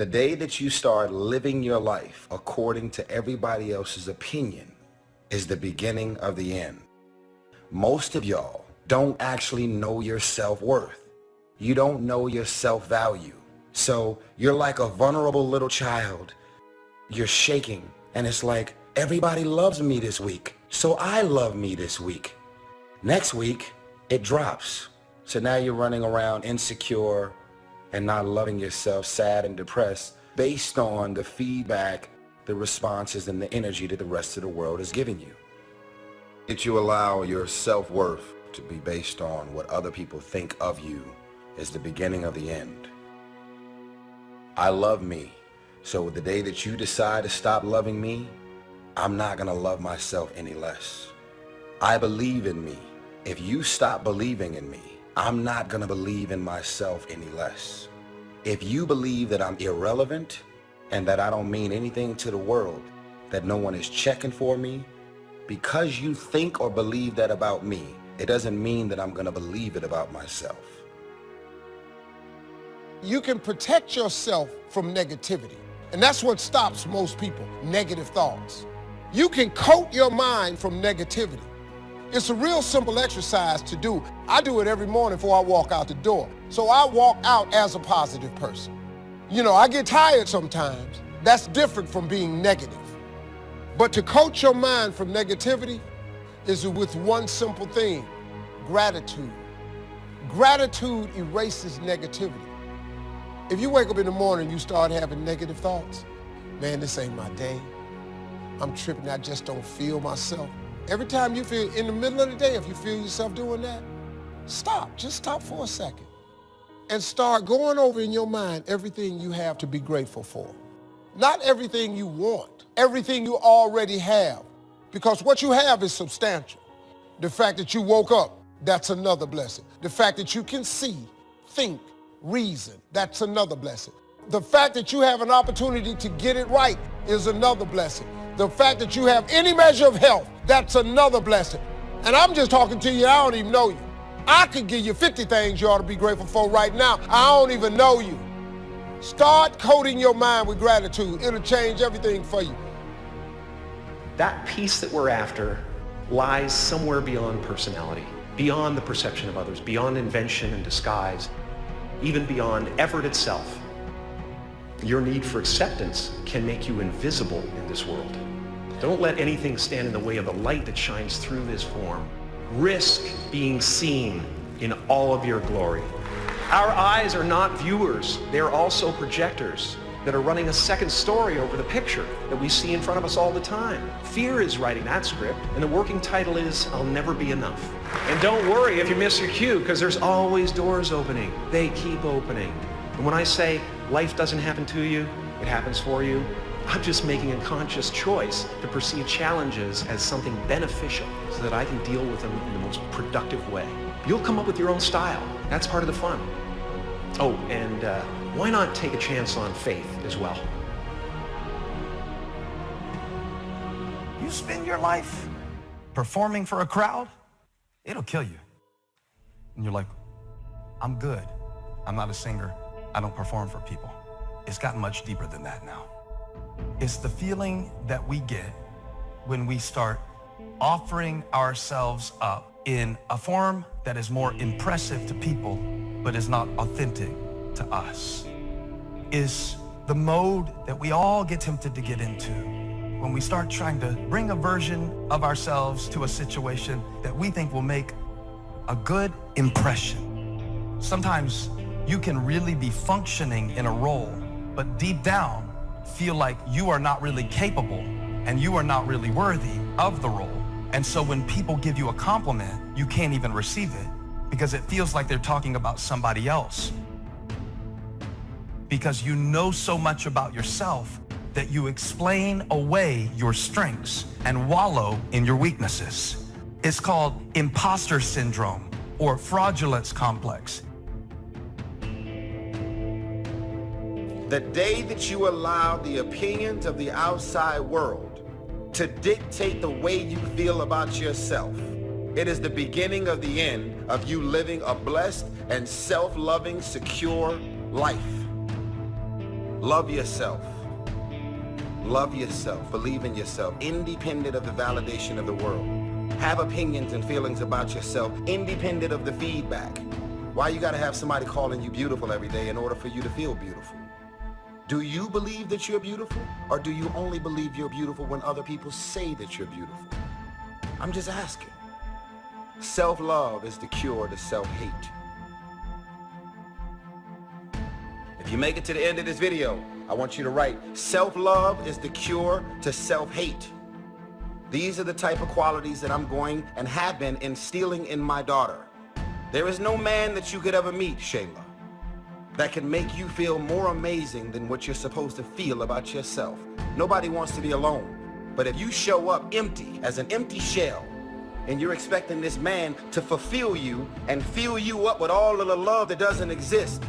The day that you start living your life according to everybody else's opinion is the beginning of the end. Most of y'all don't actually know your self-worth. You don't know your self-value. So you're like a vulnerable little child. You're shaking, and it's like, everybody loves me this week, so I love me this week. Next week, it drops. So now you're running around insecure and not loving yourself, sad and depressed, based on the feedback, the responses, and the energy that the rest of the world is giving you. If you allow your self-worth to be based on what other people think of you is the beginning of the end. I love me, so the day that you decide to stop loving me, I'm not gonna love myself any less. I believe in me. If you stop believing in me, I'm not gonna believe in myself any less. If you believe that I'm irrelevant and that I don't mean anything to the world, that no one is checking for me, because you think or believe that about me, it doesn't mean that I'm gonna believe it about myself. You can protect yourself from negativity, and that's what stops most people, negative thoughts. You can coat your mind from negativity. It's a real simple exercise to do. I do it every morning before I walk out the door. So I walk out as a positive person. You know, I get tired sometimes. That's different from being negative. But to coach your mind from negativity is with one simple thing, gratitude. Gratitude erases negativity. If you wake up in the morning and you start having negative thoughts, man, this ain't my day. I'm tripping, I just don't feel myself. Every time you feel, in the middle of the day, if you feel yourself doing that, stop, just stop for a second and start going over in your mind everything you have to be grateful for. Not everything you want, everything you already have, because what you have is substantial. The fact that you woke up, that's another blessing. The fact that you can see, think, reason, that's another blessing. The fact that you have an opportunity to get it right is another blessing. The fact that you have any measure of health, that's another blessing. And I'm just talking to you, I don't even know you. I could give you 50 things you ought to be grateful for right now. I don't even know you. Start coating your mind with gratitude. It'll change everything for you. That peace that we're after lies somewhere beyond personality, beyond the perception of others, beyond invention and disguise, even beyond effort itself. Your need for acceptance can make you invisible in this world. Don't let anything stand in the way of the light that shines through this form. Risk being seen in all of your glory. Our eyes are not viewers, they're also projectors that are running a second story over the picture that we see in front of us all the time. Fear is writing that script, and the working title is, I'll Never Be Enough. And don't worry if you miss your cue, because there's always doors opening. They keep opening. And when I say life doesn't happen to you, it happens for you, I'm just making a conscious choice to perceive challenges as something beneficial so that I can deal with them in the most productive way. You'll come up with your own style. That's part of the fun. Oh, and why not take a chance on faith as well? You spend your life performing for a crowd, it'll kill you. And you're like, I'm good. I'm not a singer. I don't perform for people. It's gotten much deeper than that now. It's the feeling that we get when we start offering ourselves up in a form that is more impressive to people, but is not authentic to us. Is the mode that we all get tempted to get into when we start trying to bring a version of ourselves to a situation that we think will make a good impression. Sometimes you can really be functioning in a role, but deep down feel like you are not really capable and you are not really worthy of the role. And so when people give you a compliment, you can't even receive it because it feels like they're talking about somebody else. Because you know so much about yourself that you explain away your strengths and wallow in your weaknesses. It's called imposter syndrome or fraudulence complex. The day that you allow the opinions of the outside world to dictate the way you feel about yourself, it is the beginning of the end of you living a blessed and self-loving, secure life. Love yourself. Love yourself. Believe in yourself, independent of the validation of the world. Have opinions and feelings about yourself, independent of the feedback. Why you gotta have somebody calling you beautiful every day in order for you to feel beautiful? Do you believe that you're beautiful? Or do you only believe you're beautiful when other people say that you're beautiful? I'm just asking. Self-love is the cure to self-hate. If you make it to the end of this video, I want you to write, self-love is the cure to self-hate. These are the type of qualities that I'm going and have been instilling in my daughter. There is no man that you could ever meet, Shayla, that can make you feel more amazing than what you're supposed to feel about yourself. Nobody wants to be alone. But if you show up empty, as an empty shell, and you're expecting this man to fulfill you and fill you up with all of the love that doesn't exist,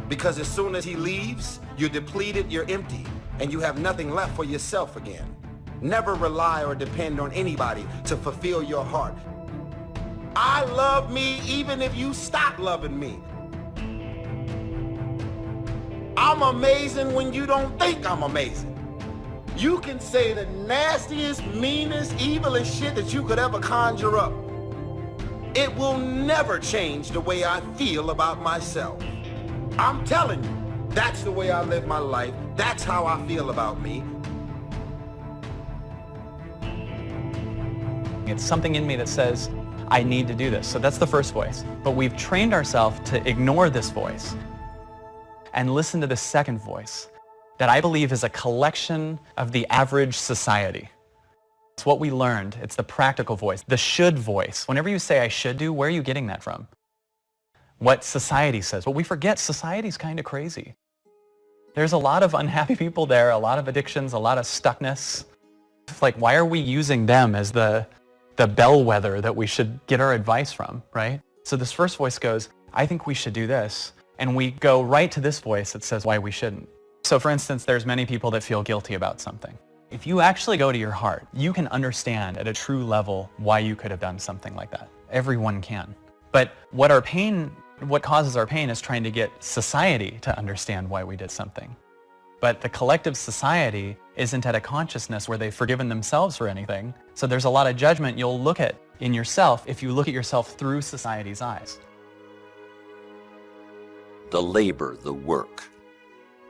because as soon as he leaves, you're depleted, you're empty, and you have nothing left for yourself again. Never rely or depend on anybody to fulfill your heart. I love me even if you stop loving me. I'm amazing when you don't think I'm amazing. You can say the nastiest, meanest, evilest shit that you could ever conjure up. It will never change the way I feel about myself. I'm telling you, that's the way I live my life. That's how I feel about me. It's something in me that says, I need to do this. So that's the first voice. But we've trained ourselves to ignore this voice and listen to the second voice that I believe is a collection of the average society. It's what we learned. It's the practical voice, the should voice. Whenever you say I should do, where are you getting that from? What society says. Well, we forget society's kind of crazy. There's a lot of unhappy people there, a lot of addictions, a lot of stuckness. It's like, why are we using them as the bellwether that we should get our advice from, right? So this first voice goes, I think we should do this. And we go right to this voice that says why we shouldn't. So for instance, there's many people that feel guilty about something. If you actually go to your heart, you can understand at a true level why you could have done something like that. Everyone can. But what causes our pain is trying to get society to understand why we did something. But the collective society isn't at a consciousness where they've forgiven themselves for anything. So there's a lot of judgment you'll look at in yourself if you look at yourself through society's eyes. The labor, the work.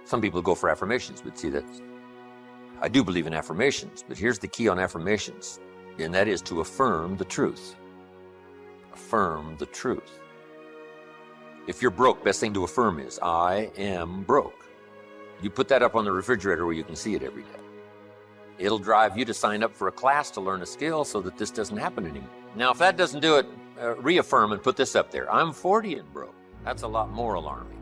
Some people go for affirmations, but see that I do believe in affirmations, but here's the key on affirmations, and that is to affirm the truth. Affirm the truth. If you're broke, best thing to affirm is, I am broke. You put that up on the refrigerator where you can see it every day. It'll drive you to sign up for a class to learn a skill so that this doesn't happen anymore. Now, if that doesn't do it, reaffirm and put this up there. I'm 40 and broke. That's a lot more alarming.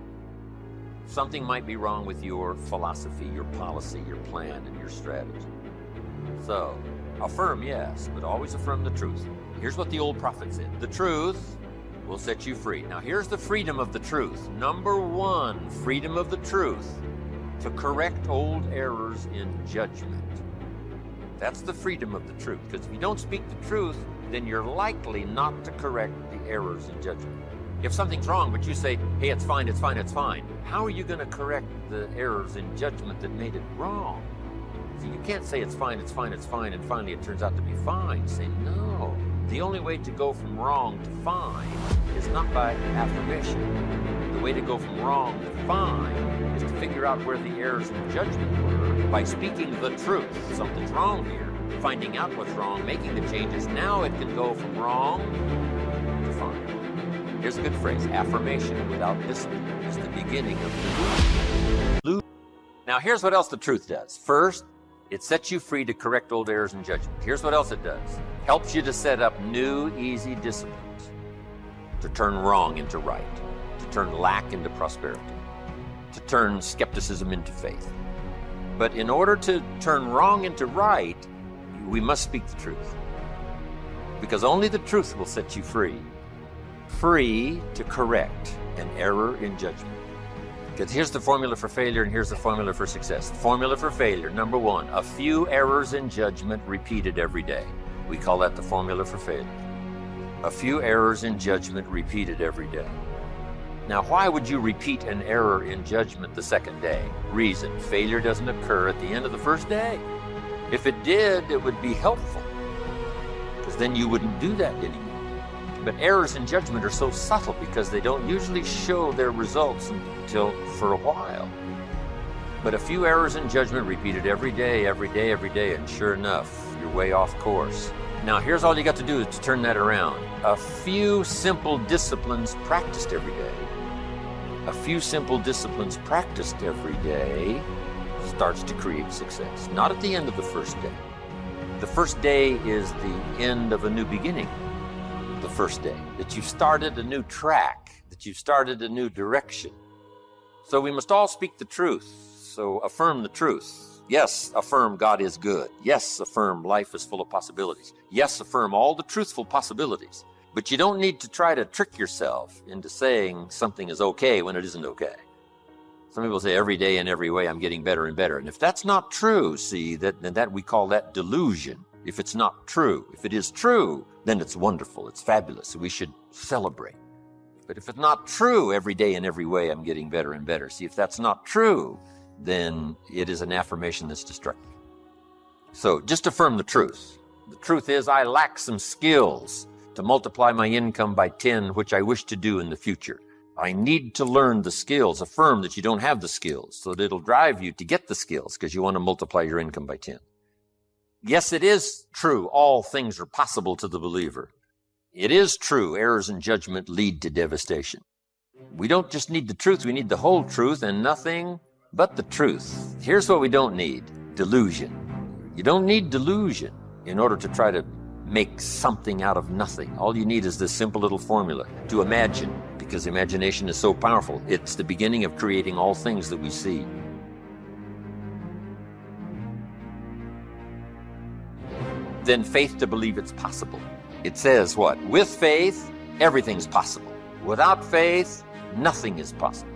Something might be wrong with your philosophy, your policy, your plan, and your strategy. So, affirm, yes, but always affirm the truth. Here's what the old prophet said. The truth will set you free. Now, here's the freedom of the truth. Number one, freedom of the truth. To correct old errors in judgment. That's the freedom of the truth. Because if you don't speak the truth, then you're likely not to correct the errors in judgment. If something's wrong, but you say, hey, it's fine, it's fine, it's fine, how are you going to correct the errors in judgment that made it wrong? See, you can't say it's fine, it's fine, it's fine, and finally it turns out to be fine. Say, no. The only way to go from wrong to fine is not by affirmation. The way to go from wrong to fine is to figure out where the errors in judgment were by speaking the truth. Something's wrong here. Finding out what's wrong, making the changes. Now it can go from wrong to fine. Here's a good phrase. Affirmation without discipline is the beginning of delusion. Now here's what else the truth does. First, it sets you free to correct old errors in judgment. Here's what else it does. Helps you to set up new, easy disciplines. To turn wrong into right. To turn lack into prosperity. To turn skepticism into faith. But in order to turn wrong into right, we must speak the truth. Because only the truth will set you free. Free to correct an error in judgment. Because here's the formula for failure and here's the formula for success. The formula for failure, number one, a few errors in judgment repeated every day. We call that the formula for failure. A few errors in judgment repeated every day. Now, why would you repeat an error in judgment the second day? Reason: failure doesn't occur at the end of the first day. If it did, it would be helpful, because then you wouldn't do that anymore. But errors in judgment are so subtle because they don't usually show their results until for a while. But a few errors in judgment repeated every day, and sure enough, you're way off course. Now, here's all you got to do to turn that around. A few simple disciplines practiced every day. A few simple disciplines practiced every day starts to create success. Not at the end of the first day. The first day is the end of a new beginning. The first day, that you've started a new track, that you've started a new direction. So we must all speak the truth. So affirm the truth. Yes, affirm God is good. Yes, affirm life is full of possibilities. Yes, affirm all the truthful possibilities. But you don't need to try to trick yourself into saying something is okay when it isn't okay. Some people say every day in every way I'm getting better and better. And if that's not true, see, that we call that delusion. If it's not true, if it is true, then it's wonderful, it's fabulous, we should celebrate. But if it's not true, every day in every way I'm getting better and better, see, if that's not true, then it is an affirmation that's destructive. So just affirm the truth. The truth is I lack some skills to multiply my income by 10, which I wish to do in the future. I need to learn the skills. Affirm that you don't have the skills, so that it'll drive you to get the skills because you want to multiply your income by 10. Yes, it is true. All things are possible to the believer. It is true. Errors in judgment lead to devastation. We don't just need the truth. We need the whole truth and nothing but the truth. Here's what we don't need: delusion. You don't need delusion in order to try to make something out of nothing. All you need is this simple little formula to imagine, because imagination is so powerful. It's the beginning of creating all things that we see. Then faith to believe it's possible. It says what? With faith, everything's possible. Without faith, nothing is possible.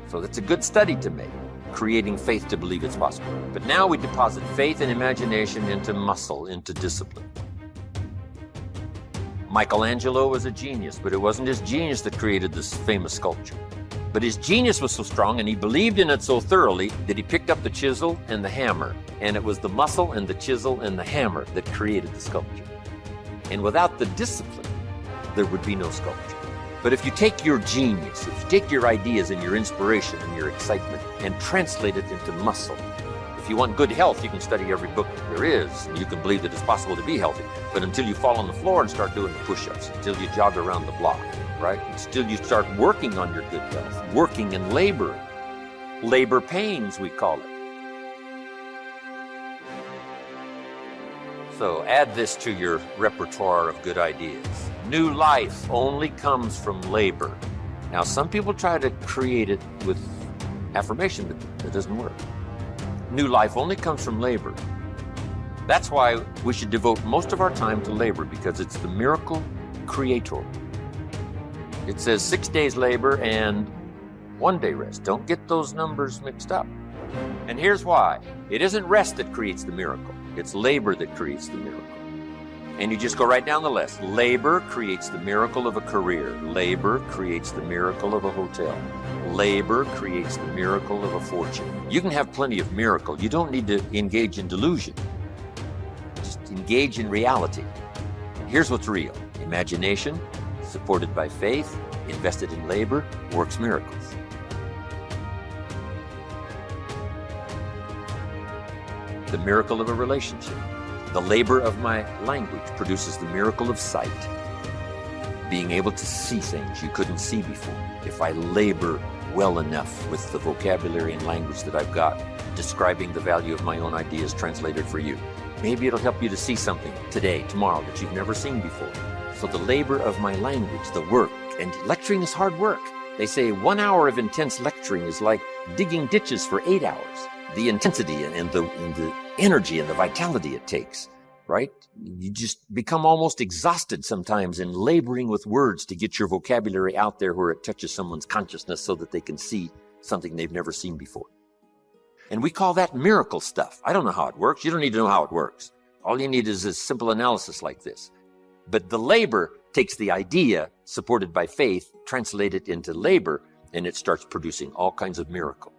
So that's a good study to make, creating faith to believe it's possible. But now we deposit faith and imagination into muscle, into discipline. Michelangelo was a genius, but it wasn't his genius that created this famous sculpture. But his genius was so strong and he believed in it so thoroughly that he picked up the chisel and the hammer. And it was the muscle and the chisel and the hammer that created the sculpture. And without the discipline, there would be no sculpture. But if you take your genius, if you take your ideas and your inspiration and your excitement and translate it into muscle, if you want good health, you can study every book there is, and you can believe that it's possible to be healthy. But until you fall on the floor and start doing the push-ups, until you jog around the block, right? Until you start working on your good health, working and laboring. Labor pains, we call it. So add this to your repertoire of good ideas. New life only comes from labor. Now, some people try to create it with affirmation, but it doesn't work. New life only comes from labor. That's why we should devote most of our time to labor, because it's the miracle creator. It says 6 days labor and 1 day rest. Don't get those numbers mixed up. And here's why. It isn't rest that creates the miracle. It's labor that creates the miracle. And you just go right down the list. Labor creates the miracle of a career. Labor creates the miracle of a hotel. Labor creates the miracle of a fortune. You can have plenty of miracle. You don't need to engage in delusion. Just engage in reality. And here's what's real. Imagination, supported by faith, invested in labor, works miracles. The miracle of a relationship. The labor of my language produces the miracle of sight. Being able to see things you couldn't see before. If I labor well enough with the vocabulary and language that I've got, describing the value of my own ideas translated for you, maybe it'll help you to see something today, tomorrow, that you've never seen before. So the labor of my language, the work, and lecturing is hard work. They say 1 hour of intense lecturing is like digging ditches for 8 hours. The intensity and the energy and the vitality it takes, right? You just become almost exhausted sometimes in laboring with words to get your vocabulary out there where it touches someone's consciousness so that they can see something they've never seen before. And we call that miracle stuff. I don't know how it works. You don't need to know how it works. All you need is a simple analysis like this. But the labor takes the idea supported by faith, translate it into labor, and it starts producing all kinds of miracle.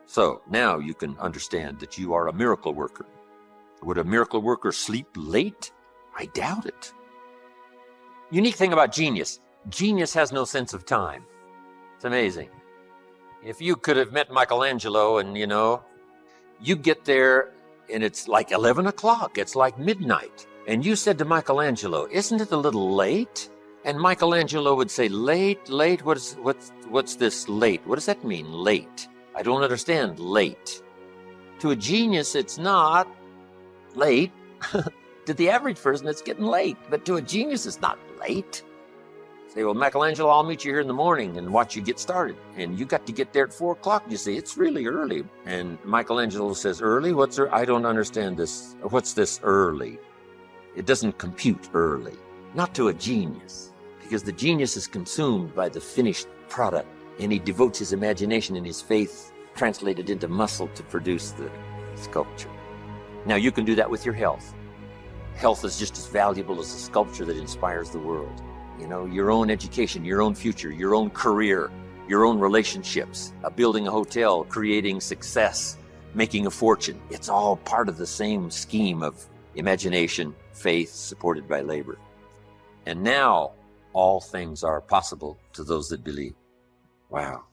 So now you can understand that you are a miracle worker. Would a miracle worker sleep late? I doubt it. Unique thing about genius. Genius has no sense of time. It's amazing. If you could have met Michelangelo and, you get there and it's like 11 o'clock, it's like midnight. And you said to Michelangelo, isn't it a little late? And Michelangelo would say, late? What's this late? What does that mean, late? I don't understand late. To a genius, it's not late. To the average person, it's getting late. But to a genius, it's not late. Say, well, Michelangelo, I'll meet you here in the morning and watch you get started. And you got to get there at 4 o'clock. You say, it's really early. And Michelangelo says, early? What's early? I don't understand this. What's this early? It doesn't compute early. Not to a genius. Because the genius is consumed by the finished product. And he devotes his imagination and his faith translated into muscle to produce the sculpture. Now you can do that with your health. Health is just as valuable as the sculpture that inspires the world. Your own education, your own future, your own career, your own relationships, building a hotel, creating success, making a fortune. It's all part of the same scheme of imagination, faith, supported by labor. And now all things are possible to those that believe. Wow.